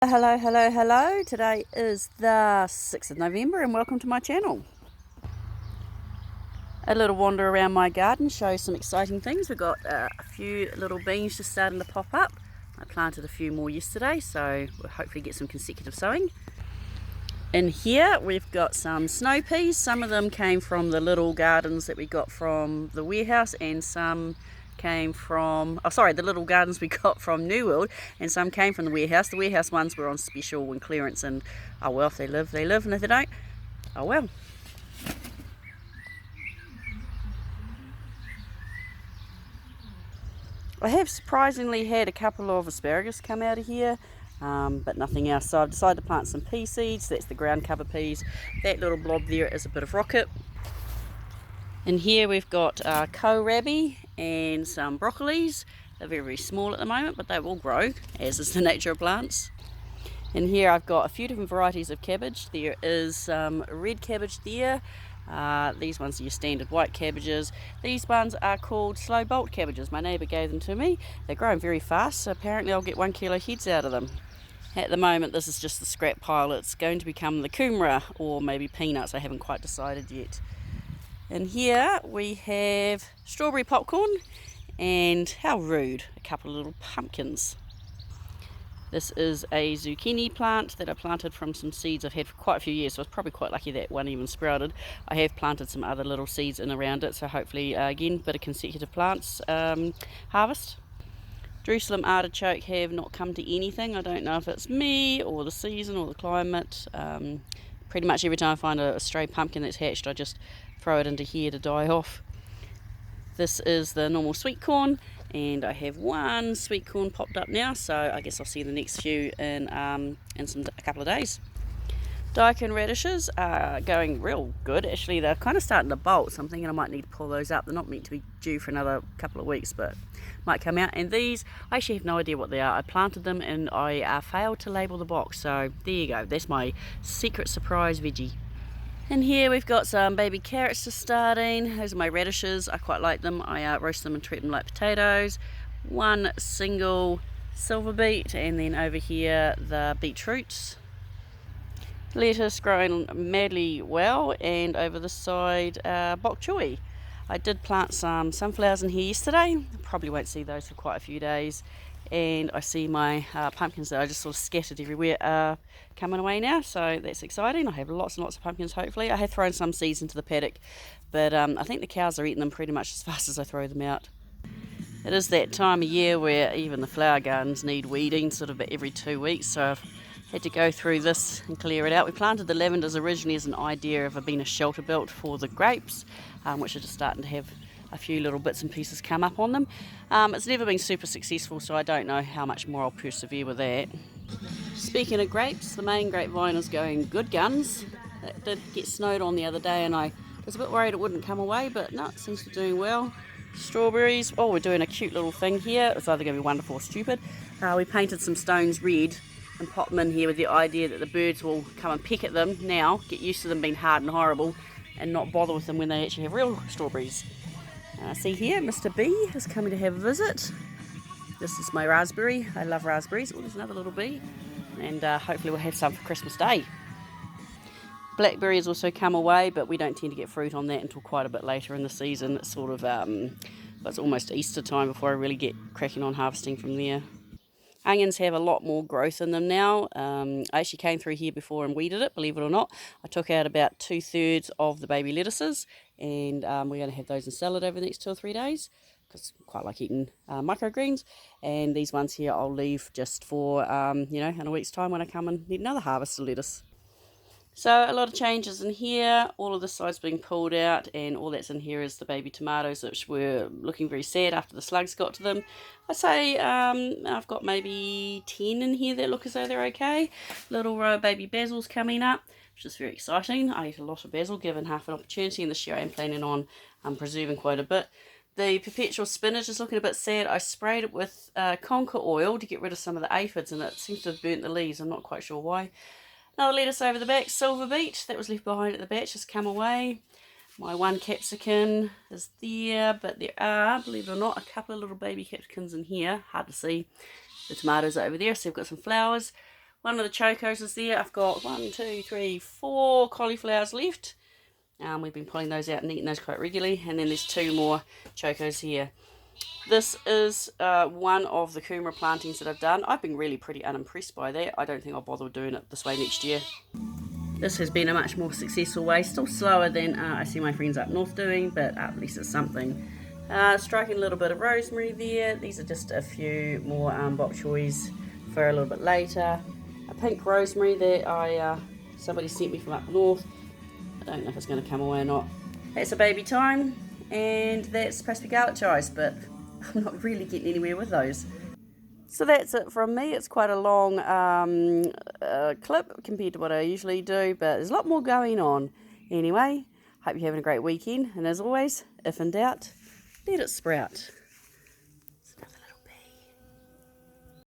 Hello, hello, hello. Today is the 6th of November and welcome to my channel. A little wander around my garden shows some exciting things. We've got a few little beans just starting to pop up. I planted a few more yesterday, so we'll hopefully get some consecutive sowing. In here we've got some snow peas. Some of them came from the little gardens that we got from the warehouse, and some came from, the little gardens we got from New World, and some came from the warehouse. The warehouse ones were on special and clearance, and oh well, if they live, they live, and if they don't, oh well. I have surprisingly had a couple of asparagus come out of here, but nothing else. So I've decided to plant some pea seeds. That's the ground cover peas. That little blob there is a bit of rocket. In here we've got kohlrabi and some broccolis. They're very, very small at the moment, but they will grow, as is the nature of plants. In here I've got a few different varieties of cabbage. There is some red cabbage there. These ones are your standard white cabbages. These ones are called slow bolt cabbages. My neighbour gave them to me. They're growing very fast, so apparently I'll get 1 kilo heads out of them. At the moment this is just the scrap pile. It's going to become the kumara or maybe peanuts. I haven't quite decided yet. In here we have strawberry popcorn and, how rude, a couple of little pumpkins. This is a zucchini plant that I planted from some seeds I've had for quite a few years, so I was probably quite lucky that one even sprouted. I have planted some other little seeds in around it, so hopefully again, a bit of consecutive plants harvest. Jerusalem artichoke have not come to anything. I don't know if it's me or the season or the climate. Pretty much every time I find a stray pumpkin that's hatched, I just throw it into here to die off. This is the normal sweet corn, and I have one sweet corn popped up now, so I guess I'll see the next few in a couple of days. Daikon radishes are going real good. Actually, they're kind of starting to bolt, so I'm thinking I might need to pull those up. They're not meant to be due for another couple of weeks, but might come out. And these, I actually have no idea what they are. I planted them and I failed to label the box, so there you go. That's my secret surprise veggie. And here we've got some baby carrots just starting. Those are my radishes. I quite like them. I roast them and treat them like potatoes. One single silver beet, and then over here the beetroots. Lettuce growing madly well, and over this side bok choy. I did plant some sunflowers in here yesterday. Probably won't see those for quite a few days. And I see my pumpkins that I just sort of scattered everywhere are coming away now, so that's exciting. I have lots and lots of pumpkins hopefully. I have thrown some seeds into the paddock, but I think the cows are eating them pretty much as fast as I throw them out. It is that time of year where even the flower gardens need weeding sort of every 2 weeks, so I've had to go through this and clear it out. We planted the lavenders originally as an idea of being a shelter belt for the grapes, which are just starting to have a few little bits and pieces come up on them. It's never been super successful, so I don't know how much more I'll persevere with that. Speaking of grapes, the main grapevine is going good guns. It did get snowed on the other day and I was a bit worried it wouldn't come away, but no, it seems to be doing well. Strawberries, oh, we're doing a cute little thing here. It's either going to be wonderful or stupid. We painted some stones red and popped them in here with the idea that the birds will come and peck at them now, get used to them being hard and horrible, and not bother with them when they actually have real strawberries. See here, Mr. B is coming to have a visit. This is my raspberry. I love raspberries. Oh, there's another little bee. And hopefully we'll have some for Christmas Day. Blackberry has also come away, but we don't tend to get fruit on that until quite a bit later in the season. It's sort of, it's almost Easter time before I really get cracking on harvesting from there. Onions have a lot more growth in them now. I actually came through here before and weeded it, believe it or not. I took out about 2/3 of the baby lettuces, and we're going to have those in salad over the next 2 or 3 days because I quite like eating microgreens. And these ones here I'll leave just for, in a week's time when I come and need another harvest of lettuce. So a lot of changes in here. All of this side's being pulled out, and all that's in here is the baby tomatoes, which were looking very sad after the slugs got to them. I'd say I've got maybe 10 in here that look as though they're okay. Little row of baby basils coming up, which is very exciting. I eat a lot of basil given half an opportunity, and this year I am planning on preserving quite a bit. The perpetual spinach is looking a bit sad. I sprayed it with conker oil to get rid of some of the aphids, and it seems to have burnt the leaves. I'm not quite sure why. Another lettuce over the back, silver beet, that was left behind at the batch, has come away. My one capsicum is there, but there are, believe it or not, a couple of little baby capsicums in here. Hard to see. The tomatoes are over there, so we've got some flowers. One of the chocos is there. I've got 4 cauliflowers left. We've been pulling those out and eating those quite regularly. And then there's 2 more chocos here. This is one of the kumara plantings that I've done. I've been really pretty unimpressed by that. I don't think I'll bother doing it this way next year. This has been a much more successful way. Still slower than I see my friends up north doing, but at least it's something. Striking a little bit of rosemary there. These are just a few more bok choys for a little bit later. A pink rosemary that somebody sent me from up north. I don't know if it's going to come away or not. That's a baby thyme, and that's supposed to be garlic chives, but I'm not really getting anywhere with those. So that's it from me. It's quite a long clip compared to what I usually do, but there's a lot more going on. Anyway, hope you're having a great weekend, and as always, if in doubt, let it sprout.